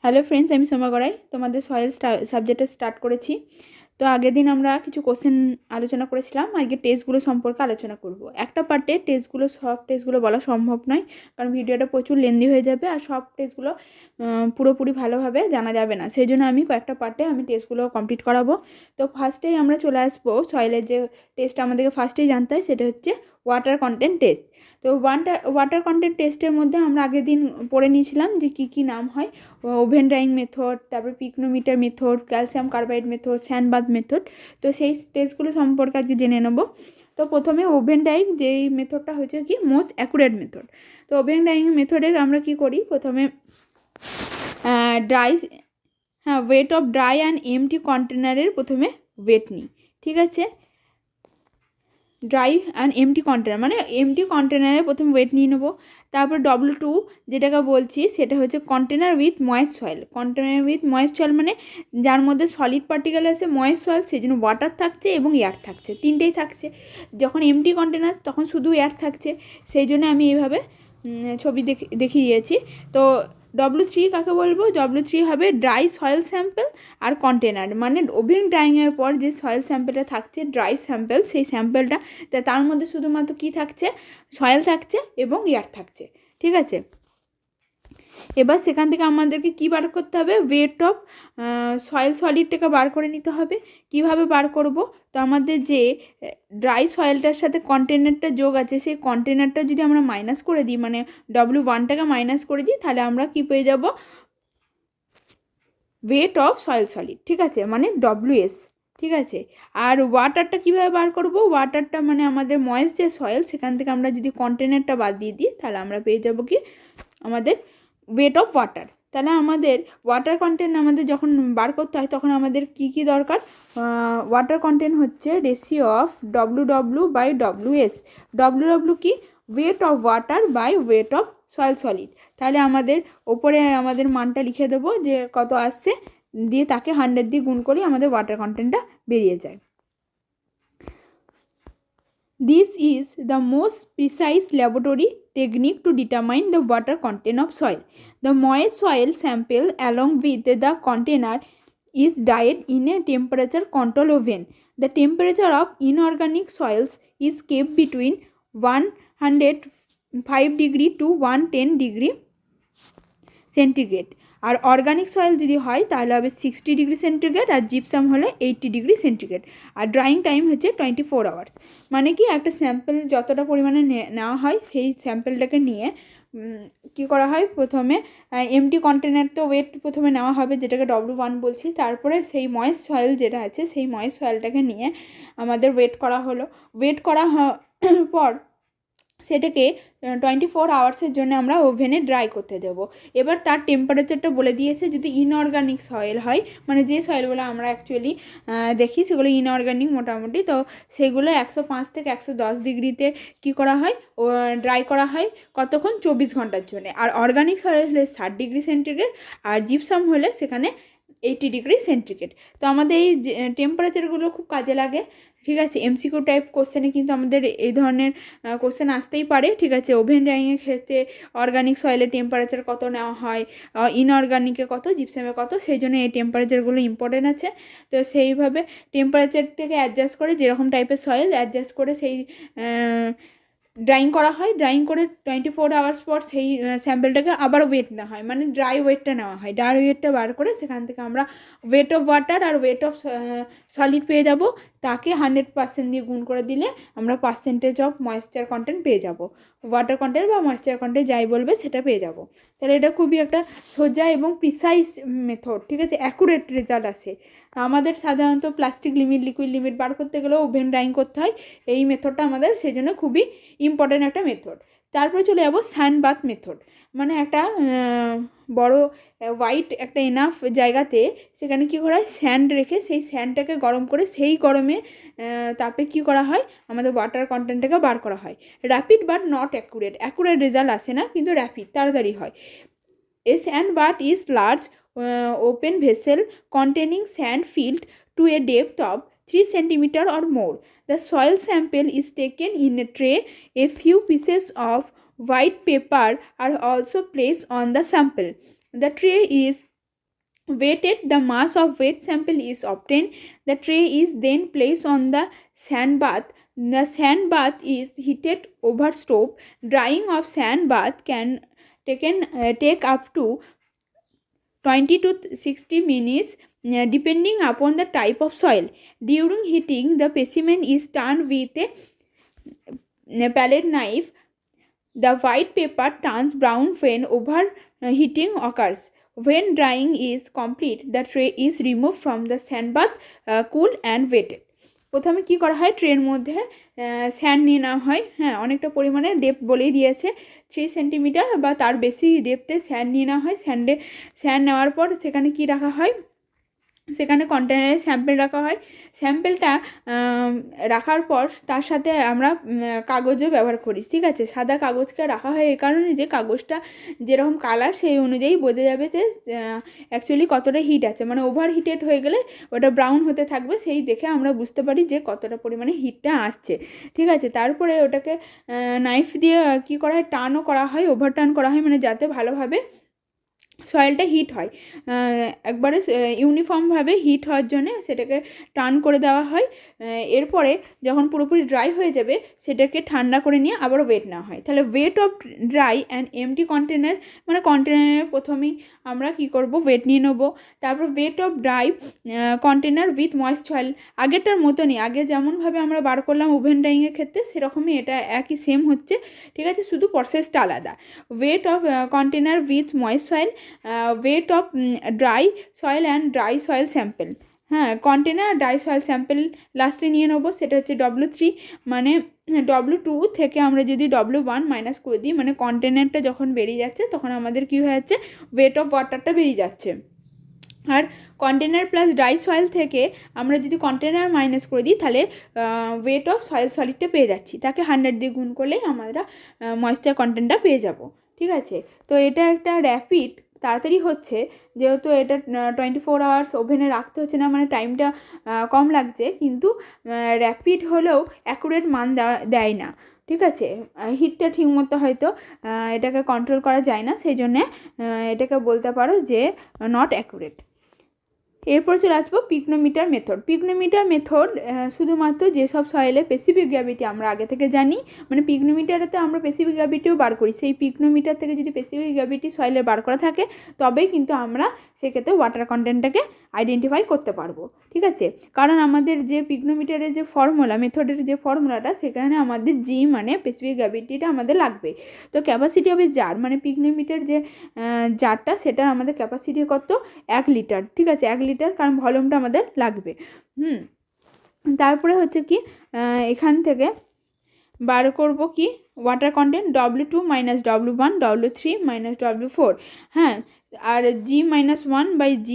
Hello friends, আমি সোমা গড়াই তোমাদের soil সাবজেক্টে স্টার্ট করেছি। তো আগের দিন আমরা কিছু কোশ্চেন আলোচনা করেছিলাম, আজকে টেস্টগুলো সম্পর্কে আলোচনা করব। একটা পার্টে সব টেস্টগুলো বলা সম্ভব নয়, কারণ ভিডিওটা প্রচুর লেন্দি হয়ে যাবে আর সব টেস্টগুলো পুরোপুরি ভালোভাবে জানা যাবে না। সেই জন্য আমি কয়েকটা পার্টে টেস্টগুলো কমপ্লিট করাবো। তো ফার্স্টেই আমরা চলে আসবো সয়েলের যে টেস্ট আমাদেরকে ফার্স্টেই জানতে হয়, সেটা হচ্ছে ওয়াটার কন্টেন্ট টেস্ট। তো ওয়াটার কন্টেন্ট টেস্টের মধ্যে আমরা আগের দিন পড়ে নিয়েছিলাম যে কী কী নাম হয়। ওভেন ড্রাইং মেথড, তারপরে pycnometer method, calcium carbide method, sand bath method. তো সেই টেস্টগুলো সম্পর্কে আজকে জেনে নেব। তো প্রথমে ওভেন ড্রাইং, যেই মেথডটা হচ্ছে কি মোস্ট অ্যাকুরেট মেথড। তো ওভেন ড্রাইং মেথডে আমরা কি করি, প্রথমে weight of dry and empty কন্টেনারের প্রথমে ওয়েট নিই, ঠিক আছে। ড্রাই অ্যান্ড এমটি কন্টেনার মানে এমটি কন্টেনারে প্রথমে ওয়েট নিয়ে নেবো। তারপর W2 যেটাকে বলছি সেটা হচ্ছে container with moist soil. Container with moist soil মানে যার মধ্যে সলিড পার্টিকেল আছে, ময়েস্ট সয়েল, সেই জন্য ওয়াটার থাকছে এবং এয়ার থাকছে, তিনটেই থাকছে। যখন এমটি কন্টেনার তখন শুধু এয়ার থাকছে, সেই জন্য আমি এইভাবে ছবি দেখিয়ে দিয়েছি। তো W3 কাকে বলবো, W3 হবে ড্রাই সয়েল স্যাম্পল আর কন্টেনার, মানে ওভেন ড্রাইংয়ের পর যে সয়েল স্যাম্পলটা থাকছে ড্রাই স্যাম্পল, সেই স্যাম্পলটা তার মধ্যে শুধুমাত্র কী থাকছে, সয়েল থাকছে এবং এয়ার থাকছে, ঠিক আছে। এবার সেখান থেকে আমাদেরকে কী বার করতে হবে, ওয়েট অফ সয়েল সলিডটাকে বার করে নিতে হবে। কিভাবে বার করব, তো আমাদের যে ড্রাই সয়েলটার সাথে কন্টেনারটা যোগ আছে, সেই কন্টেনারটা যদি আমরা মাইনাস করে দিই, মানে W1টাকে মাইনাস করে দিই, তাহলে আমরা কি পেয়ে যাব, ওয়েট অফ সয়েল সলিড, ঠিক আছে, মানে WS, ঠিক আছে। আর ওয়াটারটা কীভাবে বার করব, ওয়াটারটা মানে আমাদের ময়েস্ট যে সয়েল, সেখান থেকে আমরা যদি কন্টেনারটা বাদ দিয়ে দিই, তাহলে আমরা পেয়ে যাব কি আমাদের ওয়েট অফ ওয়াটার। তাহলে আমাদের ওয়াটার কন্টেন্ট আমাদের যখন বার করতে হয়, তখন আমাদের কি কি দরকার, ওয়াটার কন্টেন্ট হচ্ছে রেশিও অফ WW/WS। WW কি, weight of water by weight of soil solid. তাহলে আমাদের ওপরে আমাদের মানটা লিখে দেবো যে কত আসছে, দিয়ে তাকে 100 দিয়ে গুণ করলে আমাদের ওয়াটার কন্টেন্টটা বেরিয়ে যায়। This is the most precise laboratory technique to determine the water content of soil. The moist soil sample along with the container is dried in a temperature control oven. The temperature of inorganic soils is kept between 105 degree to 110 degree centigrade. আর organic soil যদি হয় তাহলে হবে 60 degree centigrade, আর gypsum হলে 80 degree centigrade. আর drawing time হচ্ছে 24 hours. মানে কি, একটা স্যাম্পল যতটা পরিমাণে নেওয়া হয়, সেই স্যাম্পলটাকে নিয়ে কী করা হয়, প্রথমে এমটি কন্টেনার তো ওয়েট প্রথমে নেওয়া হবে, যেটাকে W1 বলছি। তারপরে সেই ময়েস্ট সয়েল যেটা আছে, সেই ময়েস্ট সয়েলটাকে নিয়ে আমাদের ওয়েট করা হলো। ওয়েট করা পর সেটাকে 24 আওয়ার্সের জন্য আমরা ওভেনে ড্রাই করতে দেবো। এবার তার টেম্পারেচারটা বলে দিয়েছে। যদি ইনঅর্গানিক সয়েল হয়, মানে যে সয়েলগুলো আমরা অ্যাকচুয়ালি দেখি সেগুলো ইনঅর্গানিক মোটামুটি, তো সেগুলো 105 থেকে 110 ডিগ্রিতে কী করা হয়, ড্রাই করা হয় কতক্ষণ, 24 ঘন্টার জন্য। আর অর্গানিক সয়েল হলে 60 ডিগ্রি সেন্টিগ্রেড, আর জিপসাম হলে সেখানে 80 ডিগ্রি সেন্টিগ্রেড। তো আমাদের এই টেম্পারেচারগুলো খুব কাজে লাগে, ঠিক আছে। MCQ টাইপ কোশ্চেনে কিন্তু আমাদের এই ধরনের কোশ্চেন আসতেই পারে, ঠিক আছে। ওভেন ড্রাইংয়ের ক্ষেত্রে অর্গানিক সয়েলের টেম্পারেচার কত নেওয়া হয়, ইনঅর্গানিকে কত, জিপসামে কত, সেই জন্য এই টেম্পারেচারগুলো ইম্পর্টেন্ট আছে। তো সেইভাবে টেম্পারেচারটাকে অ্যাডজাস্ট করে, যেরকম টাইপের সয়েল অ্যাডজাস্ট করে সেই ড্রাইং করা হয়। ড্রাইং করে 24 আওয়ার্স পর সেই স্যাম্পলটাকে আবার ওয়েট নেওয়া হয়, মানে ড্রাই ওয়েটটা নেওয়া হয়। ড্রাই ওয়েটটা বার করে সেখান থেকে আমরা ওয়েট অফ ওয়াটার আর ওয়েট অফ সলিড পেয়ে যাব। তাকে 100% দিয়ে গুণ করে দিলে আমরা পার্সেন্টেজ অফ ময়েশ্চার কন্টেন্ট পেয়ে যাব, ওয়াটার কন্টেন্ট বা ময়েশ্চার কন্টেন্ট যাই বলবে সেটা পেয়ে যাব। তাহলে এটা খুবই একটা সোজা এবং প্রিসাইজ মেথড, ঠিক আছে, অ্যাকুরেট রেজাল্ট আসে। আমাদের সাধারণত প্লাস্টিক লিমিট, লিকুইড লিমিট বার করতে গেলেও ওভেন ড্রাইং করতে হয়। এই মেথডটা আমাদের সেই জন্য খুবই ইম্পর্টেন্ট একটা মেথড। তারপরে চলে যাবো স্যান্ডবাথ মেথড। মানে একটা বড় হোয়াইট একটা এনাফ জায়গাতে সেখানে কী করা হয়, স্যান্ড রেখে সেই স্যান্ডটাকে গরম করে সেই গরমে তাপে কী করা হয়, আমাদের ওয়াটার কন্টেন্টটাকে বার করা হয়। Rapid but not accurate. Accurate result আসে না, কিন্তু র্যাপিড, তাড়াতাড়ি হয়। A sand bath is large open vessel containing sand filled to a depth of 3 centimeter or more. The soil sample is taken in a tray. A few pieces of white paper are also placed on the sample. The tray is Weighted, the mass of wet sample is obtained. The tray is then placed on the sand bath. The sand bath is heated over stove. Drying of sand bath can take up to 20 to 60 minutes depending upon the type of soil. During heating, the specimen is turned with a palette knife. The white paper turns brown when overheating occurs. When drying is complete, the tray is removed from the sand bath, cooled and wetted. প্রথমে কি করা হয়, ট্রের মধ্যে sand নিয়ে নেওয়া হয়। হ্যাঁ, অনেকটা পরিমাণে ডেপথ বলেই দিয়েছে, 3 সেন্টিমিটার বা তার বেশি ডেপথে স্যান্ড নিয়ে নেওয়া হয়। স্যান্ড নেওয়ার পর সেখানে কি রাখা হয়, সেখানে কন্টেনারে স্যাম্পেল রাখা হয়। স্যাম্পেলটা রাখার পর তার সাথে আমরা কাগজও ব্যবহার করি, ঠিক আছে। সাদা কাগজকে রাখা হয় এই কারণে যে কাগজটা যেরকম কালার সেই অনুযায়ী বোঝা যাবে যে অ্যাকচুয়ালি কতটা হিট আছে, মানে ওভার হিটেড হয়ে গেলে ওটা ব্রাউন হতে থাকবে, সেই দেখে আমরা বুঝতে পারি যে কতটা পরিমাণে হিটটা আসছে, ঠিক আছে। তারপরে ওটাকে নাইফ দিয়ে কী করা হয়, টার্নও করা হয়, ওভার টার্ন করা হয়, মানে যাতে ভালোভাবে সয়েলটা হিট হয়, একবারে ইউনিফর্মভাবে হিট হওয়ার জন্যে সেটাকে টার্ন করে দেওয়া হয়। এরপরে যখন পুরোপুরি ড্রাই হয়ে যাবে সেটাকে ঠান্ডা করে নিয়ে আবার ওয়েট নেওয়া হয়। তাহলে weight of dry and empty container, মানে কন্টেনারে প্রথমেই আমরা কি করব, ওয়েট নিয়ে নেব। তারপর wait of dry container with moist soil, আগেরটার মতনই, আগে যেমনভাবে আমরা বার করলাম ওভেন ড্রাইংয়ের ক্ষেত্রে সেরকমই এটা একই সেম হচ্ছে, ঠিক আছে, শুধু প্রসেসটা আলাদা। Weight of container with moist soil, wait of dry soil and dry soil sample. হ্যাঁ, কন্টেনার ড্রাই সয়েল স্যাম্পেল লাস্টে নিয়ে নেবো, সেটা হচ্ছে W3, মানে W2 থেকে আমরা যদি W1 মাইনাস করে দিই, মানে কন্টেনারটা যখন বেরিয়ে যাচ্ছে তখন আমাদের কী হয়ে যাচ্ছে, ওয়েট অফ ওয়াটারটা বেরিয়ে যাচ্ছে। আর কন্টেনার প্লাস ড্রাই সয়েল থেকে আমরা যদি কন্টেনার মাইনাস করে দিই তাহলে ওয়েট অফ সয়েল সলিডটা পেয়ে যাচ্ছি, তাকে 100 দিয়ে গুণ করলেই আমরা ময়েশ্চার কন্টেন্টটা পেয়ে যাব, ঠিক আছে। তো এটা একটা র্যাপিড, তাড়াতাড়ি হচ্ছে, যেহেতু এটা 24 আওয়ার্স ওভেনে রাখতে হচ্ছে না, মানে টাইমটা কম লাগছে, কিন্তু র্যাপিড হলেও অ্যাকুরেট মান দেয় না, ঠিক আছে। হিটটা ঠিকমতো হয়তো এটাকে কন্ট্রোল করা যায় না, সেই জন্যে এটাকে বলতে পারো যে নট অ্যাকুরেট। এরপর চলে আসবো পিকনোমিটার মেথড। পিকনোমিটার মেথড শুধুমাত্র যেসব সয়েলে স্পেসিফিক গ্র্যাভিটি আমরা আগে থেকে জানি, মানে পিকনোমিটারেতে আমরা স্পেসিফিক গ্র্যাভিটিও বার করি, সেই পিকনোমিটার থেকে যদি স্পেসিফিক গ্র্যাভিটি সয়েলে বার করা থাকে তবেই কিন্তু আমরা সেক্ষেত্রে ওয়াটার কন্টেন্টটাকে আইডেন্টিফাই করতে পারবো, ঠিক আছে। কারণ আমাদের যে পিকনোমিটারের যে ফর্মুলা, মেথডের যে ফর্মুলাটা, সেখানে আমাদের জি মানে স্পেসিফিক গ্র্যাভিটিটা আমাদের লাগবে। তো ক্যাপাসিটি হবে জার, মানে পিকনোমিটার যে জারটা সেটার আমাদের ক্যাপাসিটি কত, 1 লিটার, ঠিক আছে, 1 লিটার, কারণ ভলিউমটা আমাদের লাগবে। তারপরে হচ্ছে কি, এখান থেকে বার করব কি, water content W2 minus W1, W3 minus W4, হ্যাঁ, আর G-1/G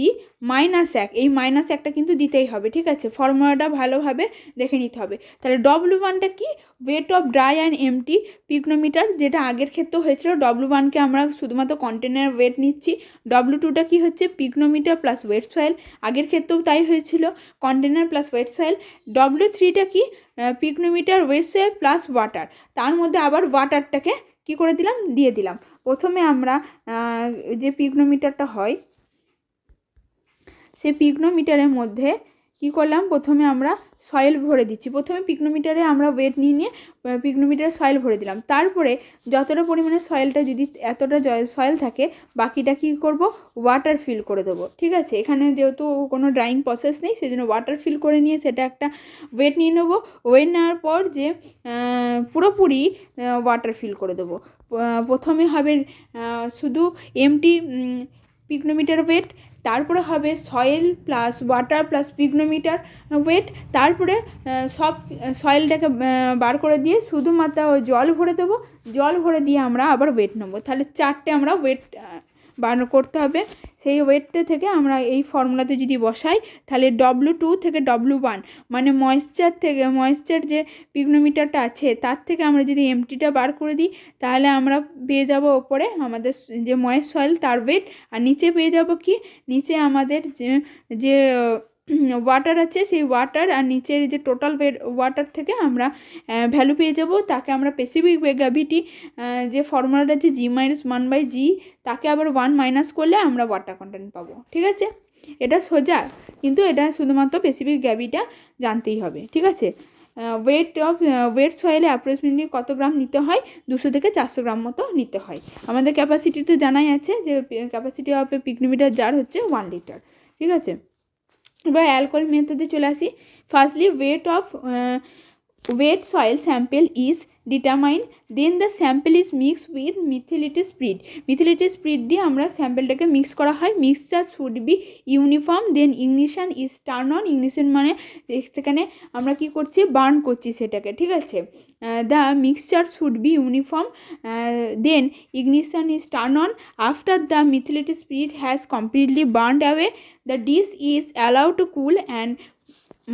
-1, এই -1টা কিন্তু দিতেই হবে, ঠিক আছে। ফর্মুলাটা ভালোভাবে দেখে নিতে হবে। তাহলে W1টা কি, weight of dry and empty pycnometer, যেটা আগের ক্ষেত্রেও হয়েছিল। W1কে আমরা শুধুমাত্র কন্টেনার ওয়েট নিচ্ছি। W2টা কি হচ্ছে, পিকনোমিটার প্লাস ওয়েট সয়েল, আগের ক্ষেত্রেও তাই হয়েছিল, কন্টেনার প্লাস ওয়েট সয়েল। W3টা কি, পিকনোমিটার ওয়েট সয়েল প্লাস ওয়াটার, তার মধ্যে আবার ওয়াটারটাকে কী করে দিলাম, দিয়ে দিলাম। প্রথমে আমরা যে পিকনোমিটারটা হয় সেই পিকনোমিটারের মধ্যে কি করলাম, প্রথমে আমরা সয়েল ভরে দিচ্ছি। প্রথমে পিকনোমিটারে আমরা ওয়েট নিয়ে পিকনোমিটারে সয়েল ভরে দিলাম। তারপরে যতটা পরিমাণে সয়েলটা, যদি এতটা সয়েল থাকে, বাকিটা কী করব, ওয়াটার ফিল করে দেবো, ঠিক আছে। এখানে যেহেতু কোনো ড্রাইং প্রসেস নেই, সেই জন্য ওয়াটার ফিল করে নিয়ে সেটা একটা ওয়েট নিয়ে নেবো। ওয়েট নেওয়ার পর যে পুরোপুরি ওয়াটার ফিল করে দেবো। প্রথমে হবে শুধু এমটি পিকনোমিটার ওয়েট, তারপরে হবে soil plus water plus pycnometer weight, তারপরে সব সয়েলটাকে বার করে দিয়ে শুধুমাত্র জল ভরে দেবো। জল ভরে দিয়ে আমরা আবার ওয়েট নেবো। তাহলে 4টে আমরা ওয়েট বার করতে হবে। সেই ওয়েটটা থেকে আমরা এই ফর্মুলাতে যদি বসাই, তাহলে W2 থেকে W1, মানে ময়েশ্চার যে পিকনোমিটারটা আছে তার থেকে আমরা যদি এমটিটা বার করে দিই, তাহলে আমরা পেয়ে যাব ওপরে আমাদের যে ময়েস্ট সয়েল তার ওয়েট, আর নিচে পেয়ে যাব কি, নিচে আমাদের যে ওয়াটার আছে, সেই ওয়াটার আর নিচের যে টোটাল ওয়াটার থেকে আমরা ভ্যালু পেয়ে যাব, তাকে আমরা স্পেসিফিক গ্র্যাভিটি যে ফর্মুলাটা আছে G-1/G, তাকে আবার 1 মাইনাস করলে আমরা ওয়াটার কন্টেন্ট পাবো। ঠিক আছে, এটা সোজা, কিন্তু এটা শুধুমাত্র স্পেসিফিক গ্র্যাভিটিটা জানতেই হবে। ঠিক আছে, ওয়েট সয়েলে অ্যাপ্রক্সিমেটলি কত গ্রাম নিতে হয়, 200 থেকে 400 গ্রাম মতো নিতে হয়। আমাদের ক্যাপাসিটি তো জানাই আছে যে ক্যাপাসিটি অফ পিকনিমিটার জার হচ্ছে 1 লিটার। ঠিক আছে, এবার অ্যালকোহল মেথডে চলে আসি। Firstly weight soil sample is determine, then the sample is mix with methylated spirit. Methylated spirit দিয়ে আমরা স্যাম্পলটাকে মিক্স করা হয়। Mixture should be uniform, then ignition is turn on. Ignition মানে সেখানে আমরা কি করছি, বার্ন করছি সেটাকে। ঠিক আছে, the mixture should be uniform, then ignition is turn on. After the methylated spirit has completely burned away, the dish is allowed to cool and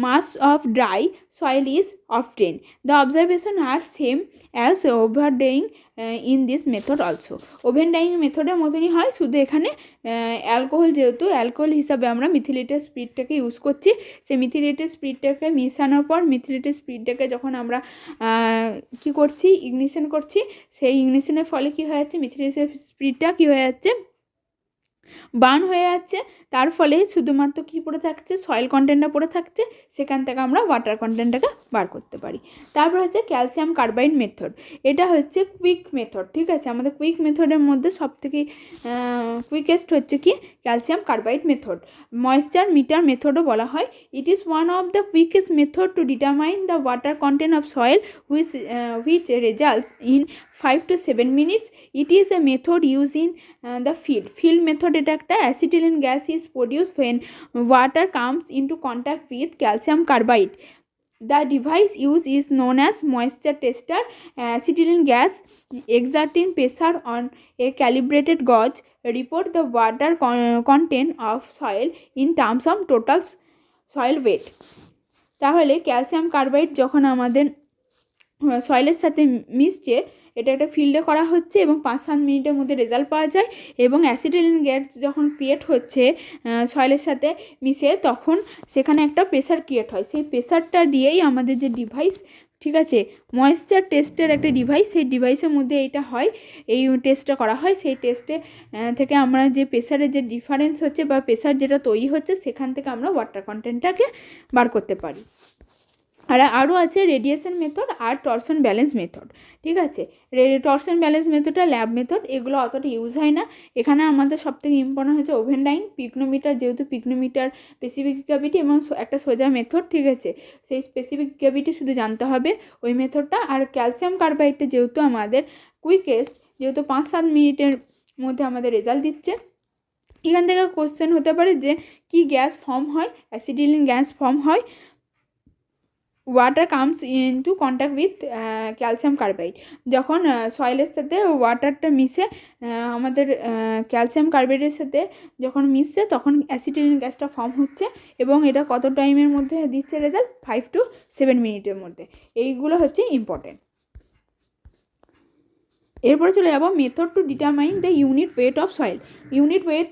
mass of dry soil is obtained. The observations are same as oven drying in this method also. Oven drying মেথডের মতনই হয়, শুধু এখানে alcohol, যেহেতু alcohol হিসাবে আমরা methylated স্পিরিটটাকে use করছি, সেই মিথিলেটেড স্পিরিটটাকে মেশানোর পর মিথিলেটেড স্পিরিটটাকে যখন আমরা কি করছি, ইগনিশন করছি, সেই ইগনিশনের ফলে কি হয়ে যাচ্ছে, মিথিলেটেড স্পিরিটটা কি হয়ে যাচ্ছে, বার্ন হয়ে যাচ্ছে। তার ফলে শুধুমাত্র কী পড়ে থাকছে, সয়েল কন্টেন্টটা পড়ে থাকছে, সেখান থেকে আমরা ওয়াটার কন্টেন্টটাকে বার করতে পারি। তারপর হচ্ছে ক্যালসিয়াম কার্বাইড মেথড, এটা হচ্ছে কুইক মেথড। ঠিক আছে, আমাদের কুইক মেথডের মধ্যে সবথেকে কুইকেস্ট হচ্ছে কি calcium carbide method. Moisture meter মেথডও বলা হয়। It is one of the quickest method to determine the water content of soil which results in 5 to 7 minutes. It is a method used in the field method. এটা একটা acetylene gas is produced when water comes into contact with calcium carbide. The device used is known as moisture tester. Acetylene gas exerting pressure on a calibrated gauge report the water content of soil in terms of total soil weight. তাহলে calcium carbide যখন আমাদের সয়েলের সাথে মিশছে, এটা একটা ফিল্ডে করা হচ্ছে এবং 5-7 মিনিটের মধ্যে রেজাল্ট পাওয়া যায়। এবং অ্যাসিটিলিন গ্যাস যখন ক্রিয়েট হচ্ছে সয়েলের সাথে মিশে, তখন সেখানে একটা প্রেসার ক্রিয়েট হয়। সেই প্রেসারটা দিয়েই আমাদের যে ডিভাইস, ঠিক আছে, ময়েশ্চার টেস্টের একটা ডিভাইস, সেই ডিভাইসের মধ্যে এইটা হয়, এই টেস্টটা করা হয়। সেই টেস্টে থেকে আমরা যে প্রেসারের যে ডিফারেন্স হচ্ছে বা প্রেসার যেটা তৈরি হচ্ছে, সেখান থেকে আমরা ওয়াটার কন্টেন্টটাকে বার করতে পারি। আর আরও আছে রেডিয়েশন মেথড আর টরশন ব্যালেন্স মেথড। ঠিক আছে, টরশন ব্যালেন্স মেথডটা ল্যাব মেথড, এগুলো অতটা ইউজ হয় না। এখানে আমাদের সবথেকে ইম্পর্টেন্ট হচ্ছে ওভেন ডাইং, পিকনোমিটার, যেহেতু পিকনোমিটার স্পেসিফিক গ্র্যাভিটি এবং একটা সোজা মেথড। ঠিক আছে, সেই স্পেসিফিক গ্র্যাভিটি শুধু জানতে হবে ওই মেথডটা। আর ক্যালসিয়াম কার্বাইডটা যেহেতু আমাদের কুইকেস্ট, যেহেতু 5-7 মিনিটের মধ্যে আমাদের রেজাল্ট দিচ্ছে, এখান থেকে কোশ্চেন হতে পারে যে কি গ্যাস ফর্ম হয়, অ্যাসিটিলিন গ্যাস ফর্ম হয় water comes into contact with calcium carbide. যখন সয়েলের সাথে ওয়াটারটা মিশে আমাদের ক্যালসিয়াম কার্বাইডের সাথে যখন মিশছে, তখন অ্যাসিটিলিন গ্যাসটা ফর্ম হচ্ছে। এবং এটা কত টাইমের মধ্যে দিচ্ছে রেজাল্ট, 5 to 7 মিনিটের মধ্যে। এইগুলো হচ্ছে ইম্পর্টেন্ট। এরপরে চলে যাব method to determine the unit weight of soil. Unit weight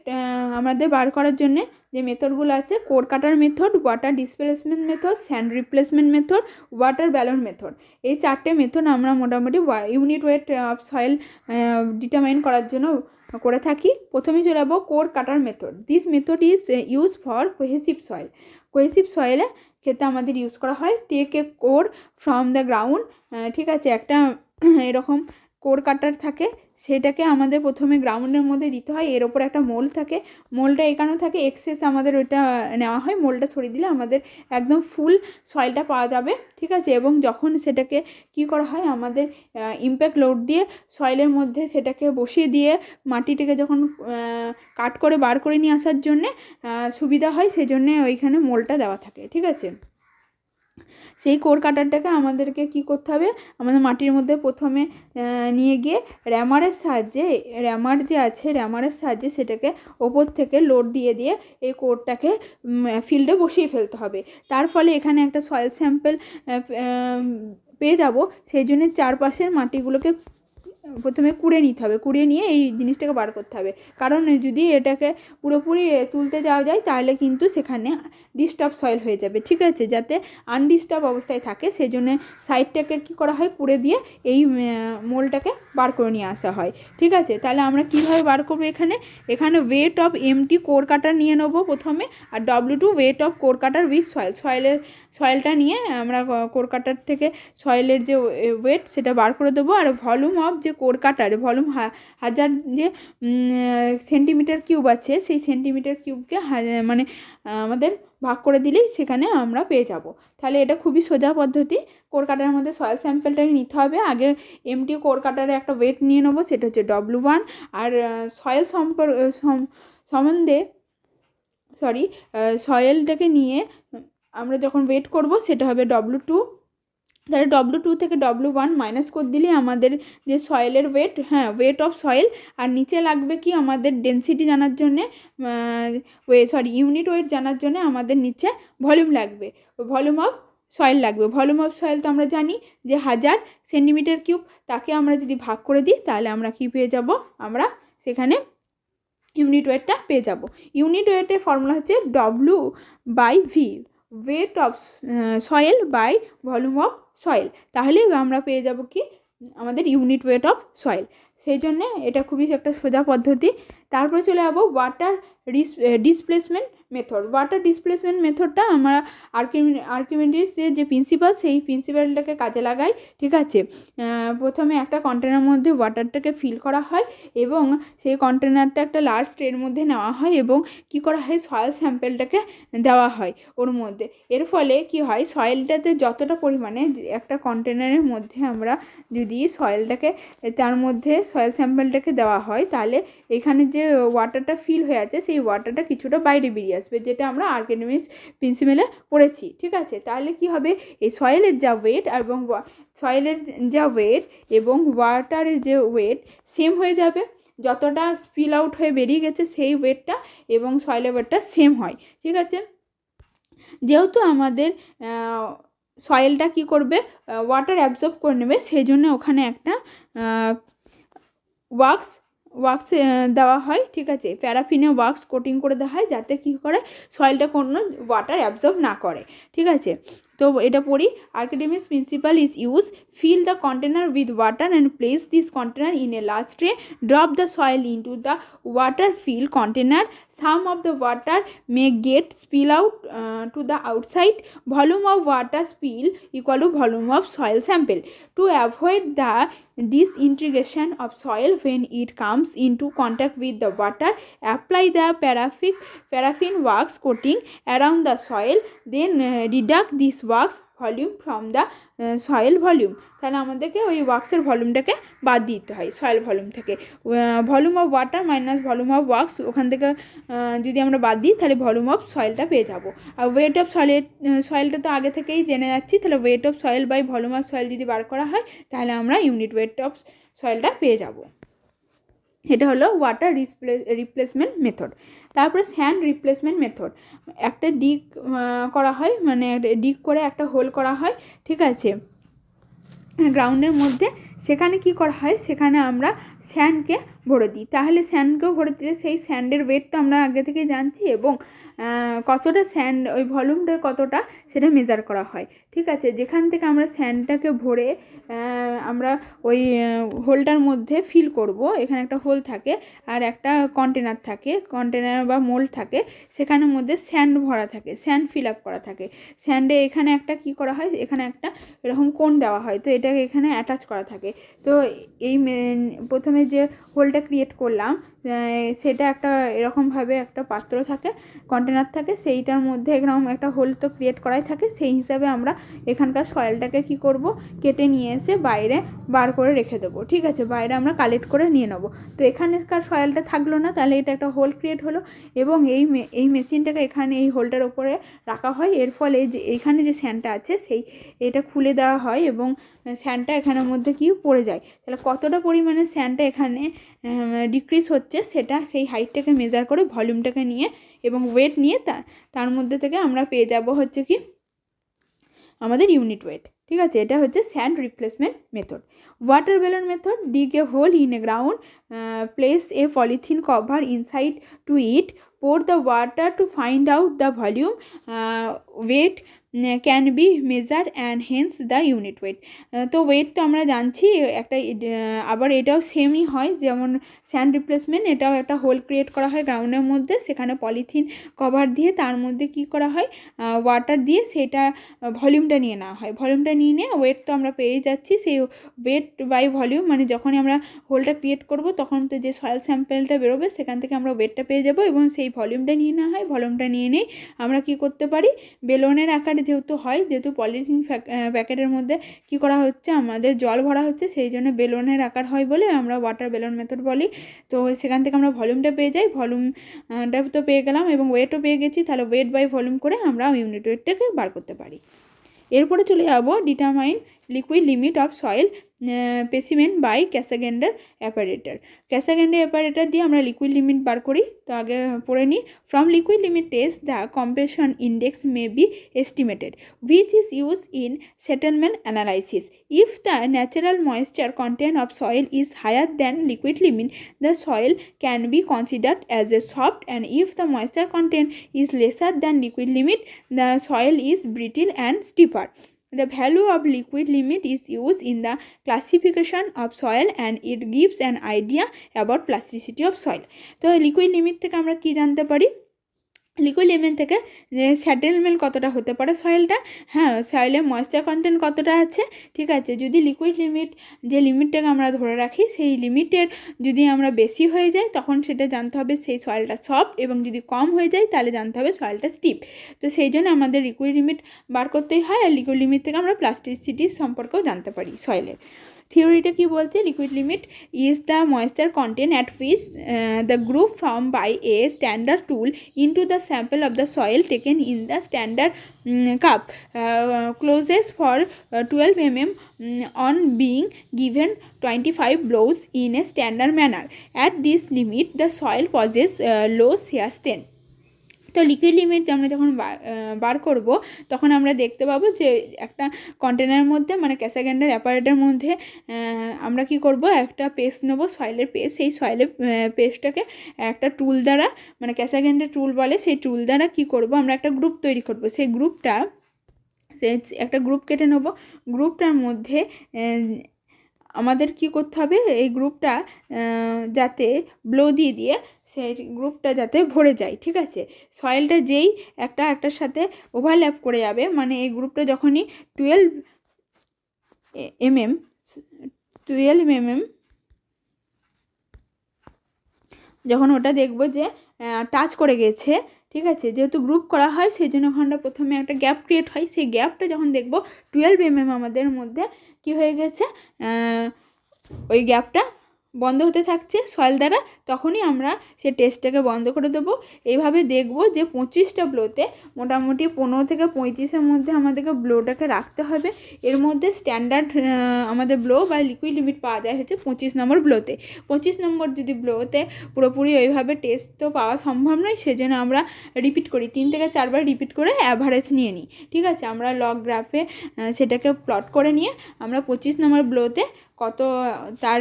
আমাদের বার করার জন্যে যে মেথডগুলো আছে, core cutter method, water displacement method, sand replacement method, water balloon method. এই 4টে মেথড আমরা মোটামুটি unit weight of soil determine করার জন্য করে থাকি। প্রথমে চলে যাবো core cutter method. This method is use for cohesive soil. Cohesive সয়েলে ক্ষেত্রে আমাদের ইউজ করা হয়। Take a core from the ground. ঠিক আছে, একটা এরকম কোর কাটার থাকে, সেটাকে আমাদের প্রথমে গ্রাউন্ডের মধ্যে দিতে হয়। এর ওপর একটা মোল্ড থাকে, মোল্ডটা এই কারণে থাকে, এক্সেস আমাদের ওইটা নেওয়া হয়। মোল্ডটা ছড়িয়ে দিলে আমাদের একদম ফুল সয়েলটা পাওয়া যাবে। ঠিক আছে, এবং যখন সেটাকে কি করা হয়, আমাদের ইম্প্যাক্ট লোড দিয়ে সয়েলের মধ্যে সেটাকে বসিয়ে দিয়ে মাটিটাকে যখন কাট করে বার করে নিয়ে আসার জন্যে সুবিধা হয়, সেই জন্যে ওইখানে মোল্ডটা দেওয়া থাকে। ঠিক আছে, সেই কোর কাটারটাকে আমাদেরকে কি করতে হবে, আমাদের মাটির মধ্যে প্রথমে নিয়ে গিয়ে র্যামারের সাহায্যে, র্যামার যে আছে র্যামারের সাহায্যে সেটাকে ওপর থেকে লোড দিয়ে দিয়ে এই কোরটাকে ফিল্ডে বসিয়ে ফেলতে হবে। তার ফলে এখানে একটা সয়েল স্যাম্পল পেয়ে যাব। সেই জন্য চারপাশের মাটিগুলোকে প্রথমে কুড়ে নিতে হবে, কুড়ে নিয়ে এই জিনিসটাকে বার করতে হবে, কারণ যদি এটাকে পুরোপুরি তুলতে যাওয়া যায় তাহলে কিন্তু সেখানে ডিস্টার্ব সয়েল হয়ে যাবে, ঠিক আছে। যাতে আনডিস্টার্ব অবস্থায় থাকে সেই জন্য সাইডটাকে কী করা হয়, কুড়ে দিয়ে এই মোলটাকে বার করে নিয়ে আসা হয়, ঠিক আছে। তাহলে আমরা কীভাবে বার করবো, এখানে weight of empty core cutter নিয়ে নেবো প্রথমে, আর W2 weight of core cutter with সয়েলটা নিয়ে আমরা কোর কাটার থেকে সয়েলের যে ওয়েট সেটা বার করে দেবো। আর ভলিউম অফ যে কোর কাটার ভলিউম হাজার যে সেন্টিমিটার কিউব আছে সেই সেন্টিমিটার কিউবকে মানে আমাদের ভাগ করে দিলেই সেখানে আমরা পেয়ে যাব। তাহলে এটা খুবই সোজা পদ্ধতি। কোর কাটারের মধ্যে সয়েল স্যাম্পেলটাকে নিতে হবে, আগে এমটি কোর কাটারে একটা ওয়েট নিয়ে নেবো, সেটা হচ্ছে W1। আর সয়েল সম্বন্ধে সয়েলটাকে নিয়ে আমরা যখন ওয়েট করব সেটা হবে W2। তাহলে W2 থেকে W1 মাইনাস করে দিলে আমাদের যে সয়েলের ওয়েট অফ সয়েল, আর নিচে লাগবে কি আমাদের ডেনসিটি জানার জন্যে ইউনিট ওয়েট জানার জন্য আমাদের নিচে ভলিউম লাগবে, ভলিউম অফ সয়েল লাগবে। ভলিউম অফ সয়েল তো আমরা জানি যে 1000 সেন্টিমিটার কিউব, তাকে আমরা যদি ভাগ করে দিই তাহলে আমরা কি পেয়ে যাব, আমরা সেখানে ইউনিট ওয়েটটা পেয়ে যাব। ইউনিট ওয়েটের ফর্মুলা হচ্ছে W/V, weight of soil by volume of soil. তাহলে আমরা পেয়ে যাব কি আমাদের ইউনিট ওয়েট অফ সয়েল। সেই জন্যে এটা খুবই একটা সোজা পদ্ধতি। তারপরে চলে যাবো water displacement method. Water displacement মেথডটা আমরা আর্কিমিডিসের যে প্রিন্সিপাল সেই প্রিন্সিপালটাকে কাজে লাগাই, ঠিক আছে। প্রথমে একটা কন্টেনারের মধ্যে ওয়াটারটাকে ফিল করা হয় এবং সেই কন্টেনারটা একটা লার্জ ট্রের মধ্যে নেওয়া হয় এবং কি করা হয়, সয়েল স্যাম্পেলটাকে দেওয়া হয় ওর মধ্যে। এর ফলে কি হয়, সয়েলটাতে যতটা পরিমাণে একটা কন্টেনারের মধ্যে আমরা যদি সয়েলটাকে তার মধ্যে সয়েল স্যাম্পেলটাকে দেওয়া হয় তাহলে এখানে যে ওয়াটারটা ফিল হয়ে আছে সেই ওয়াটারটা কিছুটা বাইরে বেরিয়ে আসবে, যেটা আমরা আর্কিমিডিস প্রিন্সিপালে পড়েছি, ঠিক আছে। তাহলে কি হবে, এই সয়েলের যা ওয়েট এবং ওয়াটারের যে ওয়েট সেম হয়ে যাবে, যতটা স্পিল আউট হয়ে বেরিয়ে গেছে সেই ওয়েটটা এবং সয়েলের ওয়েটটা সেম হয়, ঠিক আছে। যেহেতু আমাদের সয়েলটা কি করবে, ওয়াটার অ্যাবজর্ব করে নেবে, সেই জন্য ওখানে একটা ওয়াক্স দেওয়া হয়, ঠিক আছে। প্যারাফিনে ওয়াক্স কোটিং করে দেওয়া হয় যাতে কি করে সয়েলটা কোনো ওয়াটার অ্যাবজর্ব না করে, ঠিক আছে। তো এটা পড়ি, Archimedes principle is use, fill the container with water and place this container in a large tray, drop the soil into the water fill container, some of the water may get spill out to the outside, volume of water spill equal to volume of soil sample. To avoid the disintegration of soil when it comes into contact with the water, apply the paraffin wax coating around the soil, then deduct this wax volume from the soil volume। তাহলে আমাদেরকে ওই ওয়াক্সের ভলিউমটাকে বাদ দিতে হয় soil volume থেকে। Volume of water minus volume of wax, ওখান থেকে যদি আমরা বাদ দিই তাহলে ভলিউম অফ সয়েলটা পেয়ে যাব। আর ওয়েট অফ সয়েলটা তো আগে থেকেই জেনে যাচ্ছি, তাহলে weight of soil by volume of soil যদি বার করা হয় তাহলে আমরা ইউনিট ওয়েট অফ সয়েলটা পেয়ে যাব। এটা হলো ওয়াটার রিপ্লেসমেন্ট মেথড। তারপরে স্যান্ড রিপ্লেসমেন্ট মেথড, একটা ডিগ করা হয়, মানে ডিগ করে একটা হোল করা হয়, ঠিক আছে, গ্রাউন্ডের মধ্যে। সেখানে কি করা হয়, সেখানে আমরা স্যান্ডকে ভরে দিই। তাহলে স্যান্ডকেও ভরে দিলে সেই স্যান্ডের ওয়েট তো আমরা আগে থেকে জানছি এবং কতটা স্যান্ড ওই ভলিউমটা কতটা সেটা মেজার করা হয়, ঠিক আছে। যেখান থেকে আমরা স্যান্ডটাকে ভরে আমরা ওই হোলটার মধ্যে ফিল করব, এখানে একটা হোল থাকে আর একটা কন্টেনার বা মোল্ড থাকে, সেখানের মধ্যে স্যান্ড ভরা থাকে, স্যান্ড ফিল আপ করা থাকে। স্যান্ডে এখানে একটা কি করা হয়, এখানে একটা এরকম কোণ দেওয়া হয়, তো এটাকে এখানে অ্যাটাচ করা থাকে। তো এই প্রথমে যে হোলটা ক্রিয়েট করলাম সেটা একটা এরকমভাবে একটা পাত্র থাকে, কন্টেনার থাকে, সেইটার মধ্যে এরকম একটা হোল তো ক্রিয়েট করাই থাকে। সেই হিসাবে আমরা এখানকার সয়েলটাকে কি করব, কেটে নিয়ে এসে বাইরে বার করে রেখে দেবো, ঠিক আছে। বাইরে আমরা কালেক্ট করে নিয়ে নেবো। তো এখানকার সয়েলটা থাকলো না, তাহলে এটা একটা হোল ক্রিয়েট হলো এবং এই মেশিনটাকে এখানে এই হোলটার ওপরে রাখা হয়। এর ফলে যে এখানে যে স্যান্ডটা আছে এটা খুলে দেওয়া হয় এবং স্যান্ডটা এখানের মধ্যে কি পড়ে যায়। তাহলে কতটা পরিমাণে স্যান্ডটা এখানে ডিক্রিজ হচ্ছে সেটা সেই হাইটটাকে মেজার করে ভলিউমটাকে নিয়ে এবং ওয়েট নিয়ে তার মধ্যে থেকে আমরা পেয়ে যাব হচ্ছে কি আমাদের ইউনিট ওয়েট। ঠিক আছে, এটা হচ্ছে sand replacement method. Water balloon method, dig a hole in a ground, place a polythene cover inside to it, pour the water to find out the volume, weight can be measured and hence the unit weight। তো wait তো আমরা জানছি একটা, আবার এটাও সেমই হয় যেমন স্যান্ড রিপ্লেসমেন্ট, এটাও একটা হোল ক্রিয়েট করা হয় গ্রাউন্ডের মধ্যে, সেখানে পলিথিন কভার দিয়ে তার মধ্যে কি করা হয়, ওয়াটার দিয়ে সেটা ভলিউমটা নিয়ে নেওয়া হয়। ভলিউমটা নিয়ে ওয়েট তো আমরা পেয়ে যাচ্ছি, সেই ওয়েট বাই ভলিউম মানে যখনই আমরা হোলটা ক্রিয়েট করব তখন তো যে সয়েল স্যাম্পেলটা বেরোবে সেখান থেকে আমরা ওয়েটটা পেয়ে যাব এবং সেই ভলিউমটা নিয়ে নেওয়া হয়। ভলিউমটা নিয়ে নেই আমরা কি করতে পারি, বেলুনের আকারে যেহেতু হয়, যেহেতু পলিথিন প্যাকেটের মধ্যে কি করা হচ্ছে, আমাদের জল ভরা হচ্ছে, সেই জন্য বেলুনের আকার হয় বলে আমরা ওয়াটার বেলুন মেথড বলি। তো সেখান থেকে আমরা ভলিউমটা পেয়ে যাই, ভলিউমটা তো পেয়ে গেলাম এবং ওয়েটও পেয়ে গেছি, তাহলে ওয়েট বাই ভলিউম করে আমরা ইউনিট ওয়েটটাকে বার করতে পারি। এরপরে চলে যাব determine liquid limit of soil specimen by Casagrande apparatus. Casagrande apparatus দিয়ে আমরা লিকুইড লিমিট বার করি। তো আগে পড়ে নিই, from liquid limit test the compression index may be estimated which is used in settlement analysis. If the natural moisture content of soil is higher than liquid limit, the soil can be considered as a soft, and if the moisture content is lesser than liquid limit, the soil is brittle and stiffer. The value of liquid limit is used in the classification of soil and it gives an idea about plasticity of soil. তো liquid limit থেকে আমরা কি জানতে পারি, liquid limit থেকে যে settlement কতটা হতে পারে সয়েলটা, হ্যাঁ সয়েলে ময়েশ্চার কন্টেন্ট কতটা আছে, ঠিক আছে। যদি লিকুইড লিমিট যে লিমিটটাকে আমরা ধরে রাখি সেই লিমিটের যদি আমরা বেশি হয়ে যায় তখন সেটা জানতে হবে সেই সয়েলটা সফট, এবং যদি কম হয়ে যায় তাহলে জানতে হবে সয়েলটা স্টিপ। তো সেই জন্য আমাদের লিকুইড লিমিট বার করতেই হয়, আর লিকুইড লিমিট থেকে আমরা প্লাস্টিসিটির সম্পর্কেও জানতে পারি সয়েলের। থিওরিটা কি বলছে, liquid limit is the moisture content at which the groove from by a standard tool into the sample of the soil taken in the standard cup closes for 12 mm on being given 25 blows in a standard manner. At this limit the soil possesses low shear strength. তো liquid limit আমরা যখন বার করব তখন আমরা দেখতে পাবো যে একটা কন্টেনারের মধ্যে মানে ক্যাসাগেন্ডার অ্যাপারেটের মধ্যে আমরা কি করব, একটা পেস্ট নেব, সয়েলের পেস্ট। সেই সয়েলের পেস্টটাকে একটা টুল দ্বারা মানে ক্যাসাগেন্ডার টুল বলে, সেই টুল দ্বারা কি করব, আমরা একটা গ্রুপ তৈরি করব। সেই গ্রুপটা একটা গ্রুপ কেটে নেব, গ্রুপটার মধ্যে আমাদের কি করতে হবে, এই গ্রুপটা যাতে ব্লো দিয়ে দিয়ে সেই গ্রুপটা যাতে ভরে যায়, ঠিক আছে। সয়েলটা যেই একটার সাথে ওভারল্যাপ করে যাবে, মানে এই গ্রুপটা যখনই 12 mm যখন ওটা দেখব যে টাচ করে গেছে, ঠিক আছে, যেহেতু গ্রুপ করা হয় সেই জন্য ওখানটা প্রথমে একটা গ্যাপ ক্রিয়েট হয়। সেই গ্যাপটা যখন দেখব 12 mm আমাদের মধ্যে কি হয়ে গেছে, ওই গ্যাপটা বন্ধ হতে থাকছে সয়েল দ্বারা, তখনই আমরা সে টেস্টটাকে বন্ধ করে দেবো। এইভাবে দেখব যে 25টা ব্লোতে মোটামুটি 15 থেকে 35-এর মধ্যে আমাদেরকে ব্লোটাকে রাখতে হবে। এর মধ্যে স্ট্যান্ডার্ড আমাদের ব্লো বা লিকুইড লিমিট পাওয়া যায় হচ্ছে 25 নম্বর ব্লোতে। 25 নম্বর যদি ব্লোতে পুরোপুরি ওইভাবে টেস্ট তো পাওয়া সম্ভব নয়, সেজন্য আমরা রিপিট করি, 3 থেকে 4 বার রিপিট করে অ্যাভারেজ নিয়ে নিই, ঠিক আছে। আমরা লগ গ্রাফে সেটাকে প্লট করে নিয়ে আমরা 25 নম্বর ব্লোতে কত তার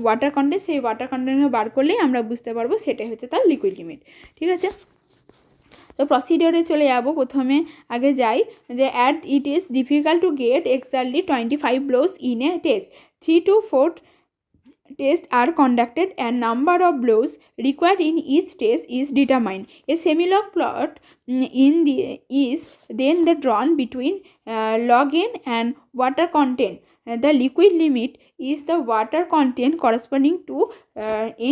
ওয়াটার কন্টেন্ট, সেই ওয়াটার কন্টেন্ট বার করলেই আমরা বুঝতে পারবো সেটাই হচ্ছে তার লিকুইড লিমিট, ঠিক আছে। তো প্রসিডিওরে চলে যাব, প্রথমে আগে যাই যে at it is difficult to get exactly 25 blows in a test, 3 to 4 tests are conducted and number of blows required in each test is determined. A semi-log plot is then drawn between log n and water content. The liquid limit is the water content corresponding to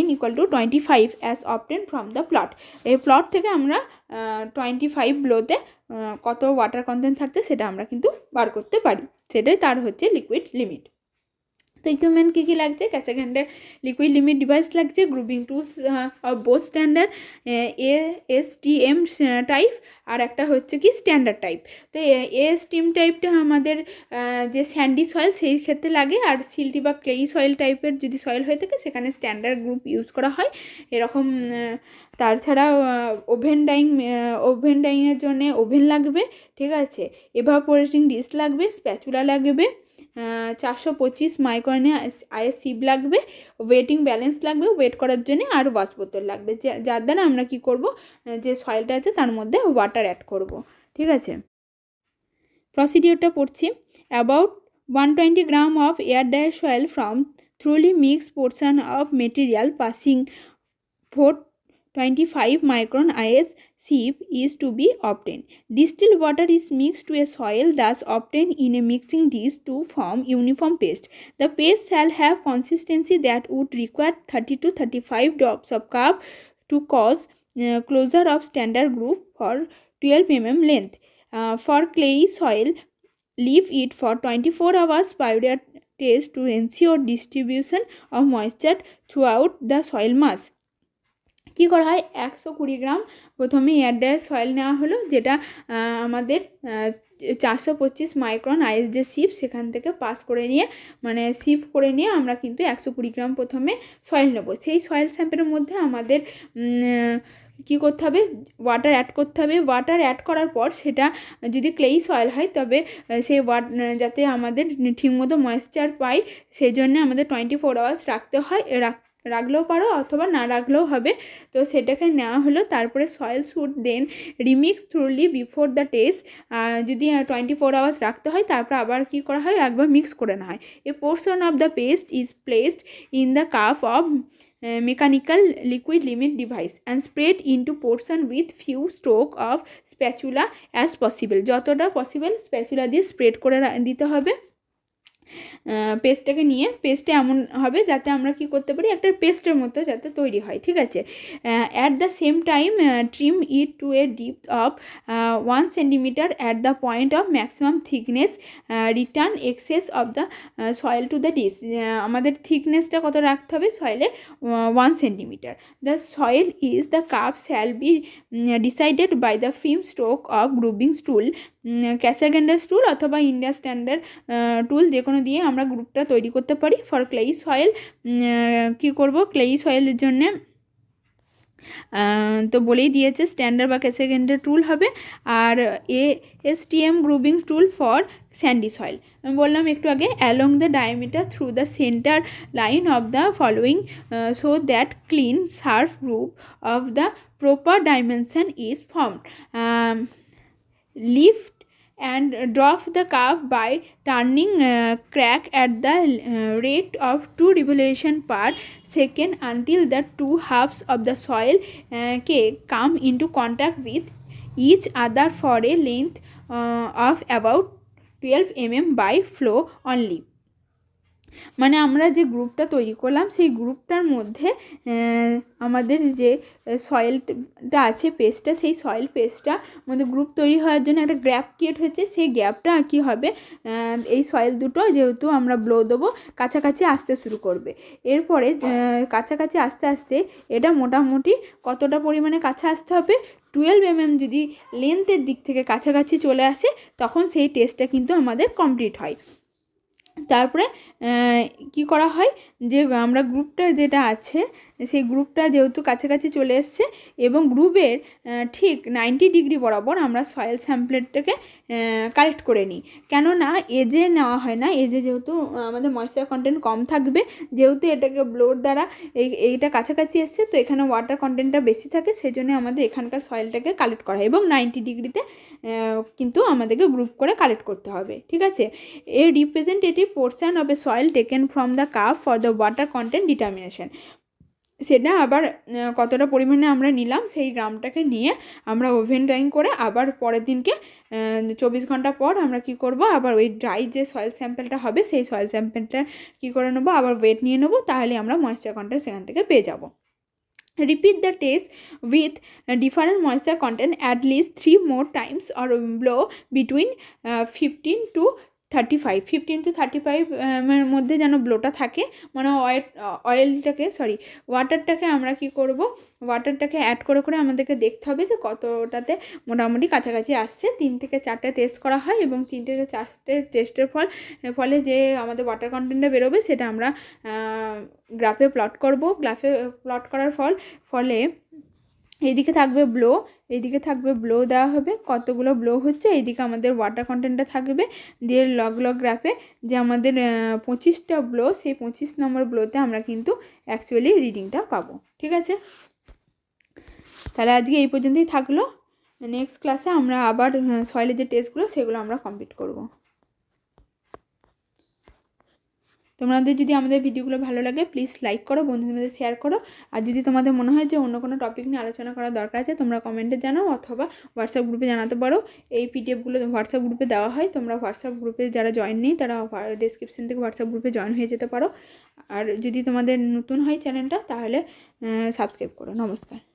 n equal to 25 as obtained from the plot. এই plot থেকে আমরা 25 ব্লোতে কত water content থাকছে সেটা আমরা কিন্তু বার করতে পারি, সেটাই তার হচ্ছে লিকুইড লিমিট। তো ইকুইপমেন্ট কী লাগছে, ক্যাসাগ্রান্ডের লিকুইড লিমিট ডিভাইস লাগছে, grouping tools of both standard ASTM type, আর একটা হচ্ছে কি স্ট্যান্ডার্ড টাইপ। তো ASTM টাইপটা আমাদের যে স্যান্ডি সয়েল সেই ক্ষেত্রে লাগে, আর সিল্টি বা ক্লেই সয়েল টাইপের যদি সয়েল হয়ে থাকে সেখানে স্ট্যান্ডার্ড গ্রুপ ইউজ করা হয় এরকম। তাছাড়াও ওভেন ডাইংয়ের জন্যে ওভেন লাগবে, ঠিক আছে, এভাপোরেটিং ডিশ লাগবে, স্প্যাচুলা লাগবে, 425 মাইক্রনে আইএস সিপ লাগবে, ওয়েটিং ব্যালেন্স লাগবে ওয়েট করার জন্য, আর ওয়াশ বোতল লাগবে, যার দ্বারা আমরা কি করব, যে সয়েলটা আছে তার মধ্যে ওয়াটার অ্যাড করব, ঠিক আছে। প্রসিডিওরটা পড়ছি। About 120 gram of air dry soil from thoroughly mixed portion of material passing 425 micron IS sieve is to be obtained. Distilled water is mixed to a soil, thus obtained in a mixing dish to form uniform paste. The paste shall have consistency that would require 30 to 35 drops of carb to cause closure of standard group for 12 mm length. For clayey soil, leave it for 24 hours period test to ensure distribution of moisture throughout the soil mass. কী করা হয়, 120 গ্রাম প্রথমে air dry soil নেওয়া হলো, যেটা আমাদের 425 micron আইস যে sheep সেখান থেকে পাস করে নিয়ে, মানে সিপ করে নিয়ে আমরা কিন্তু 120 গ্রাম প্রথমে সয়েল নেব। সেই সয়েল স্যাম্পেলের মধ্যে আমাদের কী করতে হবে, ওয়াটার অ্যাড করতে হবে। ওয়াটার অ্যাড করার পর সেটা যদি ক্লেই সয়েল হয় তবে সেই যাতে আমাদের ঠিকমতো ময়েশ্চার পাই সেই জন্য আমাদের 24 আওয়ার্স রাখতে হয়, রাখলেও পারো অথবা না রাখলেও হবে। তো সেটাকে নেওয়া হলো, তারপরে soil should then remix thoroughly before the test. যদি 24 আওয়ার্স রাখতে হয় তারপর আবার কি করা হয়, একবার মিক্স করে নেওয়া হয়। A portion of the paste is placed in the cup of mechanical liquid limit device and spread into portion with few stroke of spatula as possible. যতটা পসিবল স্প্যাচুলা দিয়ে স্প্রেড করে দিতে হবে পেস্টটাকে নিয়ে। পেস্টটা এমন হবে যাতে আমরা কি করতে পারি, একটা পেস্টের মতো যাতে তৈরি হয়, ঠিক আছে। At the same time trim it to a depth of 1 centimetre at the point of maximum thickness, return excess of the soil to the dish. আমাদের থিকনেসটা কত রাখতে হবে সয়েলে, 1 centimetre. The soil is the cup shall be decided by the film stroke of grouping tool, ক্যাসাগ্রান্ডার tool অথবা India standard tool যে কোনো দিয়ে আমরা গ্রুপটা তৈরি করতে পারি। ফর ক্লেই সয়েল কী করব, ক্লেই সয়েলের জন্যে তো বলেই দিয়েছে স্ট্যান্ডার্ড বা ক্যাসাগ্রান্ডার টুল হবে, আর ASTM grouping tool for Sandy soil. আমি বললাম একটু আগে, along the diameter through the centre line of the following so that clean sharp group of the proper dimension is formed. Lift and drop the cup by turning crack at the rate of 2 revolution per second until the two halves of the soil cake come into contact with each other for a length of about 12 mm by flow only. মানে আমরা যে গ্রুপটা তৈরি করলাম সেই গ্রুপটার মধ্যে আমাদের যে সয়েলটা আছে পেস্টটা, সেই সয়েল পেস্টটা মধ্যে গ্রুপ তৈরি হওয়ার জন্য একটা গ্যাপ ক্রিয়েট হয়েছে। সেই গ্যাপটা কী হবে, এই সয়েল দুটো যেহেতু আমরা ব্লো দেবো কাছাকাছি আসতে শুরু করবে। এরপরে কাছাকাছি আস্তে আস্তে এটা মোটামুটি কতটা পরিমাণে কাছে আসতে হবে, 12 mm যদি লেন্থের দিক থেকে কাছাকাছি চলে আসে তখন সেই টেস্টটা কিন্তু আমাদের কমপ্লিট হয়। তারপরে কি করা হয়, যে আমরা গ্রুপটা যেটা আছে সেই গ্রুপটা যেহেতু কাছাকাছি চলে এসছে এবং গ্রুপের ঠিক 90 ডিগ্রি বরাবর আমরা সয়েল স্যাম্পলেটটাকে কালেক্ট করে নিই। কেননা এজে নেওয়া হয় না, এজে যেহেতু আমাদের ময়েশ্চার কন্টেন্ট কম থাকবে, যেহেতু এটাকে ব্লোর দ্বারা এইটা কাছাকাছি এসছে তো এখানে ওয়াটার কন্টেন্টটা বেশি থাকে, সেই জন্য আমাদের এখানকার সয়েলটাকে কালেক্ট করা হয় এবং 90 ডিগ্রিতে কিন্তু আমাদেরকে গ্রুপ করে কালেক্ট করতে হবে, ঠিক আছে। A representative portion of A soil taken from the cup for the water content determination, সেটা আবার কতটা পরিমাণে আমরা নিলাম সেই গ্রামটাকে নিয়ে আমরা ওভেন ড্রাইং করে আবার পরের দিনকে 24 ঘন্টা পর আমরা কি করব, আবার ওই ড্রাই যে সয়েল স্যাম্পেলটা হবে সেই সয়েল স্যাম্পেলটা কী করে নেবো, আবার ওয়েট নিয়ে নেবো, তাহলে আমরা ময়েশ্চার কন্টেন্ট সেখান থেকে পেয়ে যাব। Repeat the test with different moisture content at least 3 more times or blow between 15 to 35, 15 to 35 এর মধ্যে যেন ব্লোটা থাকে, মানে ওয়াটারটাকে আমরা কি করব, ওয়াটারটাকে অ্যাড করে করে আমাদেরকে দেখতে হবে যে কতটাতে মোটামুটি কাছাকাছি আসছে। 3 থেকে 4টে টেস্ট করা হয় এবং 3 থেকে 4টে টেস্টের ফলে যে আমাদের ওয়াটার কন্টেন্টটা বেরোবে সেটা আমরা গ্রাফে প্লট করব। গ্রাফে প্লট করার ফলে এইদিকে থাকবে ব্লো দেওয়া হবে, কতগুলো ব্লো হচ্ছে, এইদিকে আমাদের ওয়াটার কন্টেন্টটা থাকবে, দিয়ে লগ গ্রাফে যে আমাদের 25টা ব্লো, সেই 25 নম্বর ব্লোতে আমরা কিন্তু অ্যাকচুয়ালি রিডিংটা পাবো। ঠিক আছে, তাহলে আজকে এই পর্যন্তই থাকলো। নেক্সট ক্লাসে আমরা আবার সয়েলের যে টেস্টগুলো সেগুলো আমরা কমপ্লিট করব। তোমাদের যদি আমাদের ভিডিওগুলো ভালো লাগে প্লিজ লাইক করো, বন্ধুদের মধ্যে শেয়ার করো। আর যদি তোমাদের মনে হয় যে অন্য কোনো টপিক নিয়ে আলোচনা করার দরকার আছে, তোমরা কমেন্টে জানাও অথবা হোয়াটসঅ্যাপ গ্রুপে জানাতে পারো। এই পিডিএফগুলো হোয়াটসঅ্যাপ গ্রুপে দেওয়া হয়, তোমরা হোয়াটসঅ্যাপ গ্রুপে যারা জয়েন নেই তারা ডেসক্রিপশন থেকে হোয়াটসঅ্যাপ গ্রুপে জয়েন হয়ে যেতে পারো। আর যদি তোমাদের নতুন হয় চ্যানেলটা তাহলে সাবস্ক্রাইব করো। নমস্কার।